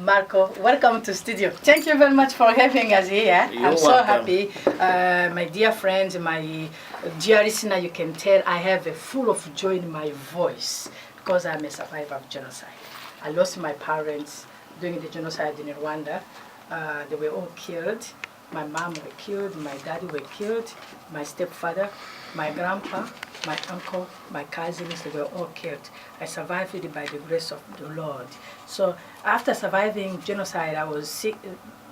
Marco, welcome to studio. Thank you very much for having us here. I'm so happy. My dear friends, my dear listener, you can tell I have a full of joy in my voice because I'm a survivor of genocide. I lost my parents during the genocide in Rwanda. They were all killed. My mom were killed, my daddy were killed, my stepfather, my grandpa, my uncle, my cousins, they were all killed. I survived it by the grace of the Lord. So after surviving genocide, I was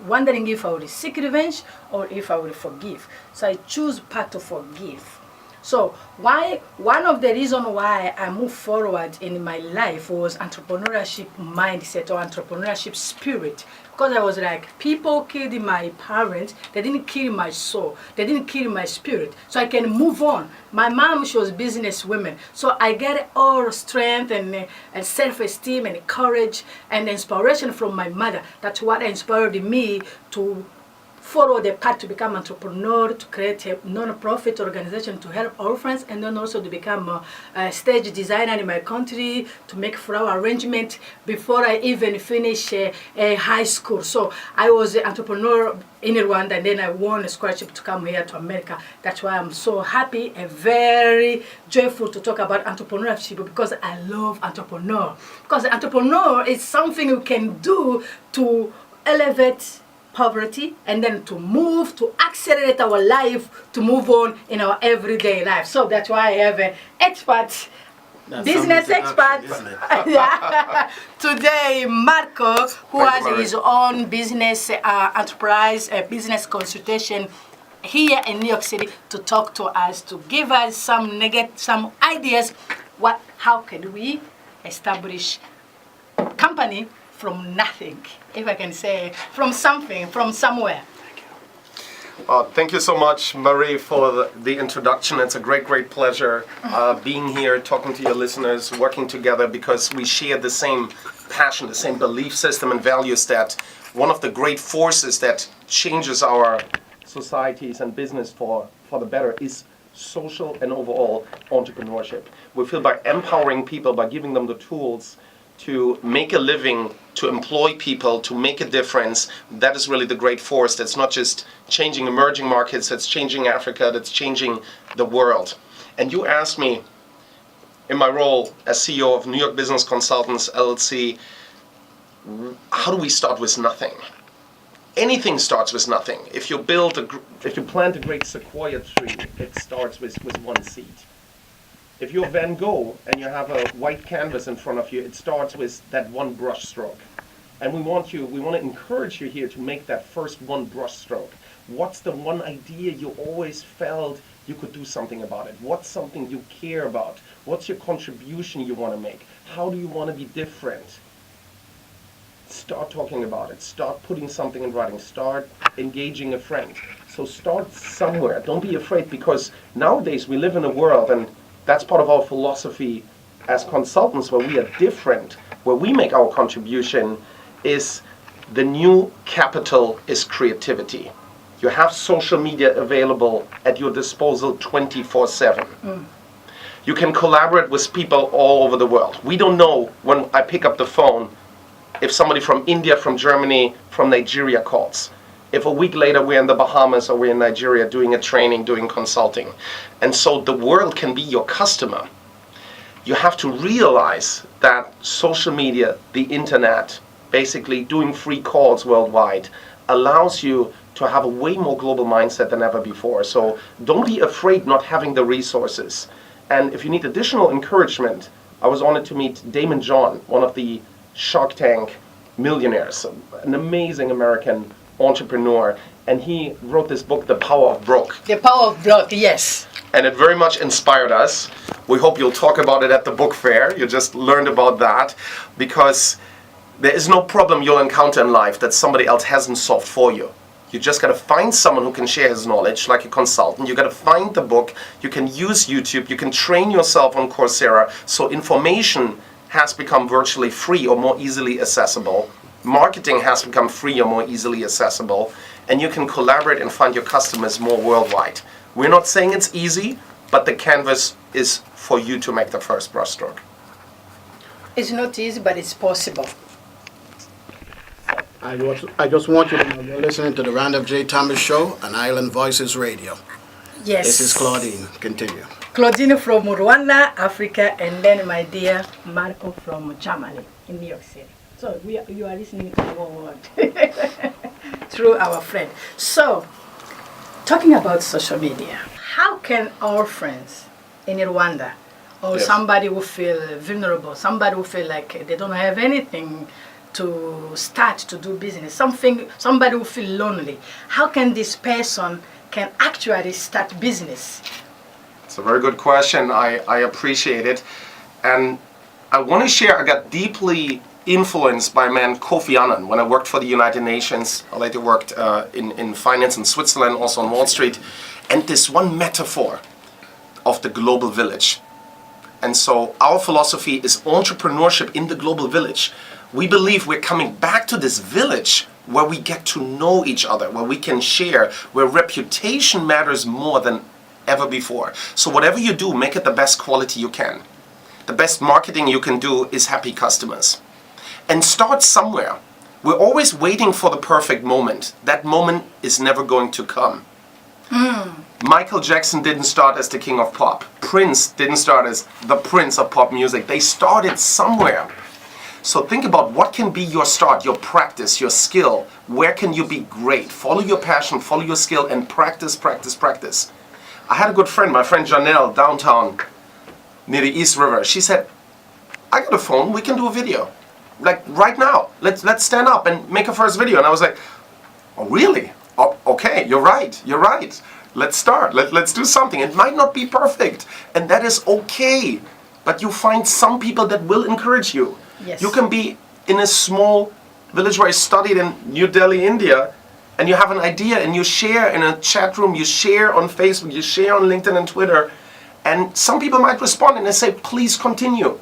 wondering if I would seek revenge or if I would forgive. So I choose part to forgive. So one of the reasons why I moved forward in my life was entrepreneurship mindset or entrepreneurship spirit. Because I was like, people killed my parents, they didn't kill my soul, they didn't kill my spirit. So I can move on. My mom, she was a businesswoman. So I get all strength and self-esteem and courage and inspiration from my mother. That's what inspired me to follow the path to become entrepreneur, to create a non-profit organization to help orphans, and then also to become a stage designer in my country, to make flower arrangement before I even finish a high school. So I was an entrepreneur in Rwanda, and then I won a scholarship to come here to America. That's why I'm so happy and very joyful to talk about entrepreneurship, because I love entrepreneur. Because entrepreneur is something you can do to elevate poverty and then to move, to accelerate our life, to move on in our everyday life. So that's why I have an expert, business expert. Today, Marco, who has his own business enterprise, business consultation here in New York City, to talk to us, to give us some ideas. How can we establish a company from nothing, if I can say, from something, from somewhere. Thank you so much, Marie, for the introduction. It's a great pleasure being here, talking to your listeners, working together, because we share the same passion, the same belief system and values that one of the great forces that changes our societies and business for the better is social and overall entrepreneurship. We feel by empowering people, by giving them the tools to make a living, to employ people, to make a difference, that is really the great force that's not just changing emerging markets, that's changing Africa, that's changing the world. And you asked me, in my role as CEO of New York Business Consultants, LLC, how do we start with nothing? Anything starts with nothing. If you plant a great sequoia tree, it starts with one seed. If you're Van Gogh and you have a white canvas in front of you, it starts with that one brush stroke. And we want to encourage you here to make that first one brush stroke. What's the one idea you always felt you could do something about it? What's something you care about? What's your contribution you want to make? How do you want to be different? Start talking about it. Start putting something in writing. Start engaging a friend. So start somewhere. Don't be afraid, because nowadays we live in a world, and that's part of our philosophy as consultants, where we are different, where we make our contribution, is the new capital is creativity. You have social media available at your disposal 24/7. You can collaborate with people all over the world. We don't know, when I pick up the phone, if somebody from India, from Germany, from Nigeria calls. If a week later we're in the Bahamas or we're in Nigeria doing a training, doing consulting. And so the world can be your customer. You have to realize that social media, the internet, basically doing free calls worldwide, allows you to have a way more global mindset than ever before. So don't be afraid not having the resources. And if you need additional encouragement, I was honored to meet Damon John, one of the Shark Tank millionaires, an amazing American entrepreneur, and he wrote this book, The Power of Broke. The Power of Broke, yes. And it very much inspired us. We hope you'll talk about it at the book fair. You just learned about that, because there is no problem you'll encounter in life that somebody else hasn't solved for you. You just got to find someone who can share his knowledge, like a consultant. You got to find the book. You can use YouTube. You can train yourself on Coursera. So information has become virtually free or more easily accessible. Marketing has become free or more easily accessible, and you can collaborate and find your customers more worldwide. We're not saying it's easy, but the canvas is for you to make the first brushstroke. It's not easy, but it's possible. I just want you to know you're listening to the Randolph J. Thomas Show on Island Voices Radio. Yes. This is Claudine. Continue. Claudine from Rwanda, Africa, and then my dear Malko from Germany in New York City. So you are listening to our word through our friend. So, talking about social media, how can our friends in Rwanda or somebody who feel vulnerable, somebody who feel like they don't have anything to start to do business, somebody who feel lonely, how can this person can actually start business? It's a very good question. I appreciate it. And I want to share, I got deeply influenced by man Kofi Annan when I worked for the United Nations. I later worked in finance in Switzerland, also on Wall Street. And this one metaphor of the global village. And so our philosophy is entrepreneurship in the global village. We believe we're coming back to this village where we get to know each other, where we can share, where reputation matters more than ever before. So whatever you do, make it the best quality you can. The best marketing you can do is happy customers. And start somewhere. We're always waiting for the perfect moment. That moment is never going to come. Michael Jackson didn't start as the king of pop. Prince didn't start as the prince of pop music. They started somewhere. So think about what can be your start, your practice, your skill. Where can you be great? Follow your passion, follow your skill, and practice, practice, practice. I had a good friend, my friend Janelle, downtown near the East River. She said, I got a phone, we can do a video. Like right now, let's stand up and make a first video. And I was like, oh really? Oh, okay, you're right. Let's start, let's do something. It might not be perfect, and that is okay. But you find some people that will encourage you. Yes. You can be in a small village where I studied in New Delhi, India, and you have an idea and you share in a chat room, you share on Facebook, you share on LinkedIn and Twitter, and some people might respond and they say, please continue.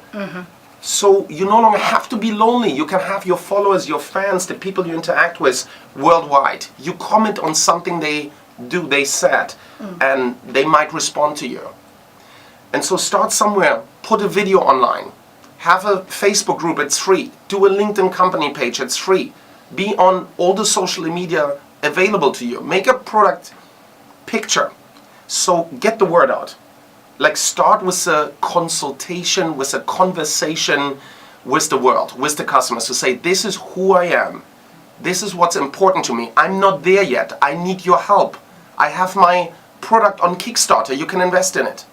So you no longer have to be lonely. You can have your followers, your fans, the people you interact with worldwide. You comment on something they do, they said, and they might respond to you. And so start somewhere, put a video online, have a Facebook group, it's free. Do a LinkedIn company page, it's free. Be on all the social media available to you. Make a product picture. So get the word out. Like start with a consultation, with a conversation with the world, with the customers to say, this is who I am. This is what's important to me. I'm not there yet. I need your help. I have my product on Kickstarter. You can invest in it.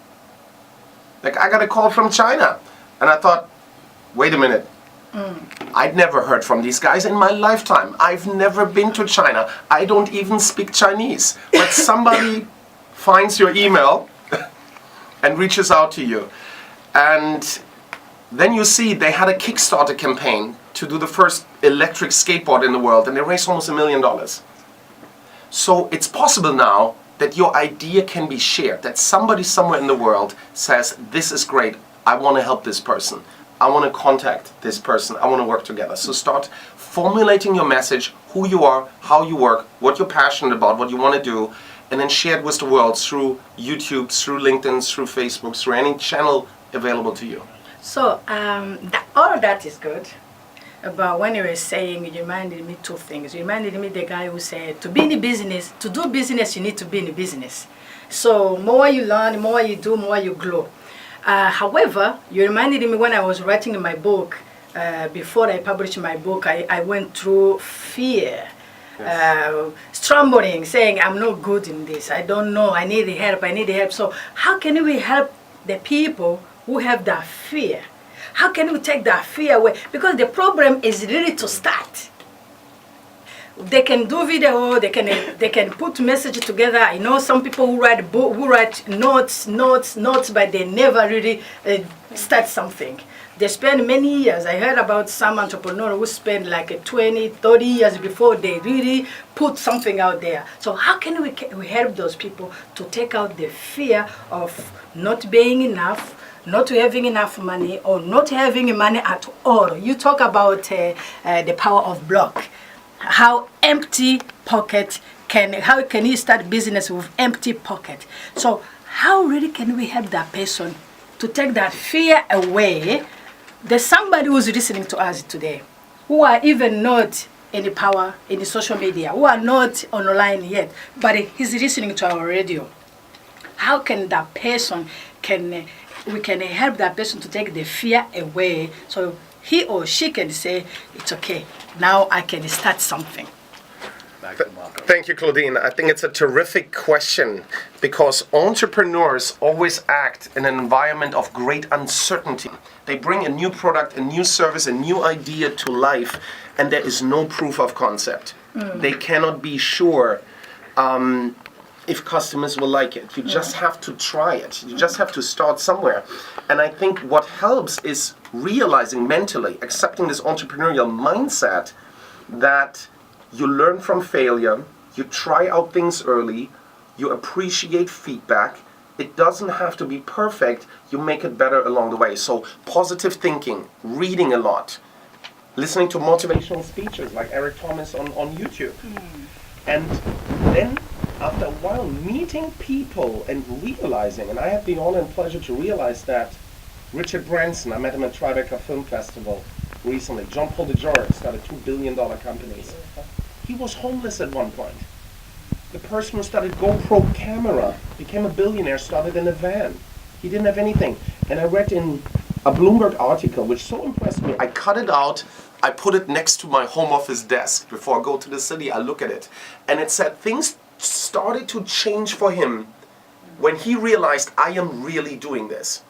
Like I got a call from China and I thought, wait a minute. I'd never heard from these guys in my lifetime. I've never been to China. I don't even speak Chinese. But somebody finds your email and reaches out to you. And then you see they had a Kickstarter campaign to do the first electric skateboard in the world, and they raised almost $1 million. So it's possible now that your idea can be shared, that somebody somewhere in the world says, this is great, I want to help this person. I want to contact this person, I want to work together. So start formulating your message, who you are, how you work, what you're passionate about, what you want to do, and then share it with the world through YouTube, through LinkedIn, through Facebook, through any channel available to you. So all of that is good. But when you were saying, you reminded me two things. You reminded me the guy who said, to be in the business, to do business, you need to be in the business. So more you learn, more you do, more you grow. However, you reminded me when I was writing my book, before I published my book, I went through fear. Yes. Stumbling, saying, I'm not good in this, I don't know, I need help. So how can we help the people who have that fear? How can we take that fear away? Because the problem is really to start. They can do video, they can put message together. I know some people who write notes, but they never really start something. They spend many years. I heard about some entrepreneur who spend like 20, 30 years before they really put something out there. So how can we help those people to take out the fear of not being enough, not having enough money, or not having money at all? You talk about the power of block. How empty pocket how can you start business with empty pocket? So how really can we help that person to take that fear away? There's somebody who's listening to us today who are even not any power in the social media, who are not online yet, but he's listening to our radio. How can that person we can help that person to take the fear away, so he or she can say, it's okay, now I can start something. Thank you, Claudine. I think it's a terrific question because entrepreneurs always act in an environment of great uncertainty. They bring a new product, a new service, a new idea to life, and there is no proof of concept. They cannot be sure if customers will like it. You just have to try it. You just have to start somewhere. And I think what helps is realizing mentally, accepting this entrepreneurial mindset that you learn from failure, you try out things early, you appreciate feedback. It doesn't have to be perfect, you make it better along the way. So positive thinking, reading a lot, listening to motivational speeches like Eric Thomas on YouTube. And then after a while meeting people and realizing, and I had the honor and pleasure to realize that Richard Branson, I met him at Tribeca Film Festival recently, Jean-Paul DeJour started $2 billion companies. He was homeless at one point. The person who started GoPro camera became a billionaire, started in a van. He didn't have anything. And I read in a Bloomberg article, which so impressed me, I cut it out, I put it next to my home office desk. Before I go to the city, I look at it. And it said things started to change for him when he realized, I am really doing this.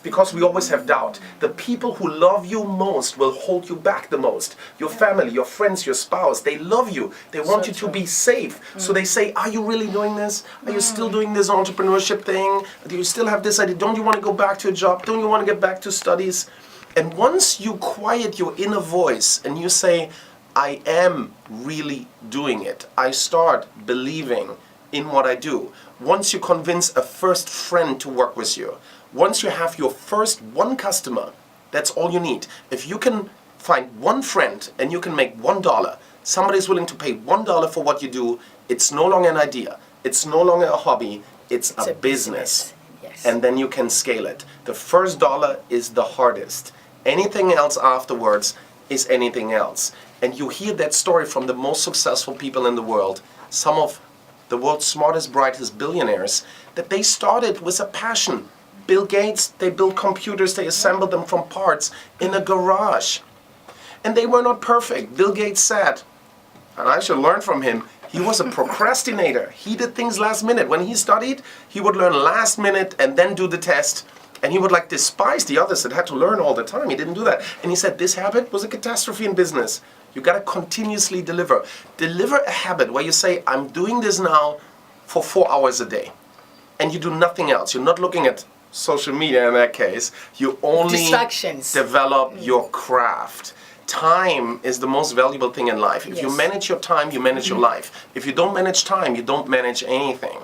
Because we always have doubt. The people who love you most will hold you back the most. Your family, your friends, your spouse, they love you. They want you to be safe. So they say, are you really doing this? Are you still doing this entrepreneurship thing? Do you still have this idea? Don't you want to go back to a job? Don't you want to get back to studies? And once you quiet your inner voice and you say, I am really doing it. I start believing in what I do. Once you convince a first friend to work with you, once you have your first one customer, that's all you need. If you can find one friend and you can make $1, somebody is willing to pay $1 for what you do, it's no longer an idea. It's no longer a hobby. It's a business. Yes. And then you can scale it. The first dollar is the hardest. Anything else afterwards is anything else. And you hear that story from the most successful people in the world, some of the world's smartest, brightest billionaires, that they started with a passion. Bill Gates, they built computers, they assembled them from parts in a garage. And they were not perfect. Bill Gates said, and I should learn from him, he was a procrastinator. He did things last minute. When he studied, he would learn last minute and then do the test. And he would despise the others that had to learn all the time. He didn't do that. And he said this habit was a catastrophe in business. You got to continuously deliver. Deliver a habit where you say, I'm doing this now for 4 hours a day. And you do nothing else. You're not looking at social media in that case. You only develop your craft. Time is the most valuable thing in life. If you manage your time, you manage your life. If you don't manage time, you don't manage anything.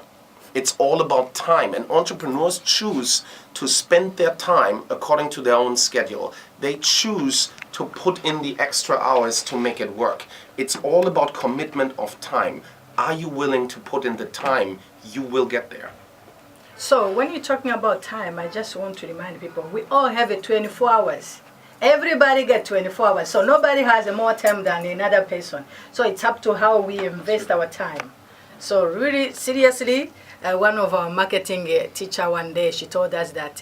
It's all about time. And entrepreneurs choose to spend their time according to their own schedule. They choose to put in the extra hours to make it work. It's all about commitment of time. Are you willing to put in the time? You will get there. So when you're talking about time, I just want to remind people, we all have a 24 hours. Everybody get 24 hours. So nobody has more time than another person. So it's up to how we invest our time. So really, seriously, one of our marketing teacher one day, she told us that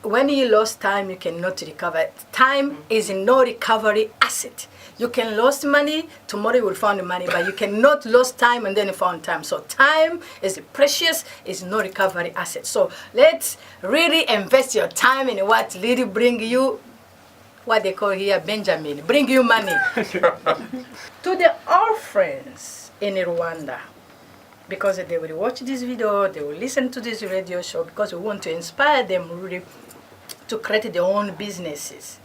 when you lost time, you cannot recover. Time is no recovery asset. You can lose money, tomorrow you will find money, but you cannot lose time and then you found time. So time is precious, is no recovery asset. So let's really invest your time in what really bring you, what they call here, Benjamin, bring you money. To the orphans in Rwanda, because they will watch this video, they will listen to this radio show, because we want to inspire them really to create their own businesses.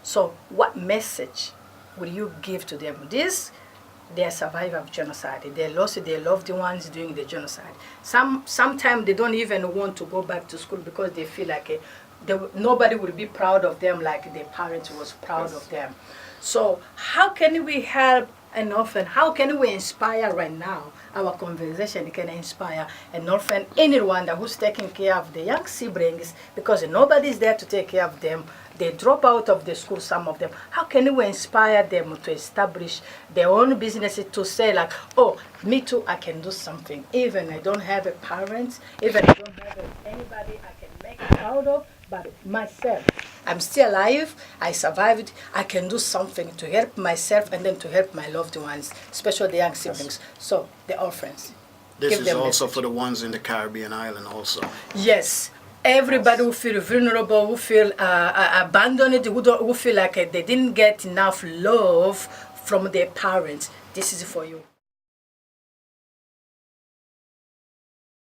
So what message will you give to them? They are survivors of genocide. They lost their loved ones during the genocide. Sometimes they don't even want to go back to school because they feel like nobody will be proud of them like their parents was proud of them. So how can we help an orphan. How can we inspire right now? Our conversation can inspire an orphan in Rwanda who's taking care of the young siblings because nobody's there to take care of them. They drop out of the school, some of them. How can we inspire them to establish their own businesses, to say like, oh, me too, I can do something. Even I don't have a parent, even I don't have anybody I can make it out of, but myself. I'm still alive, I survived, I can do something to help myself and then to help my loved ones, especially the young siblings. So, the orphans. This is also for the ones in the Caribbean island also. Yes. Everybody who feel vulnerable, who feel abandoned, who feel like they didn't get enough love from their parents. This is for you.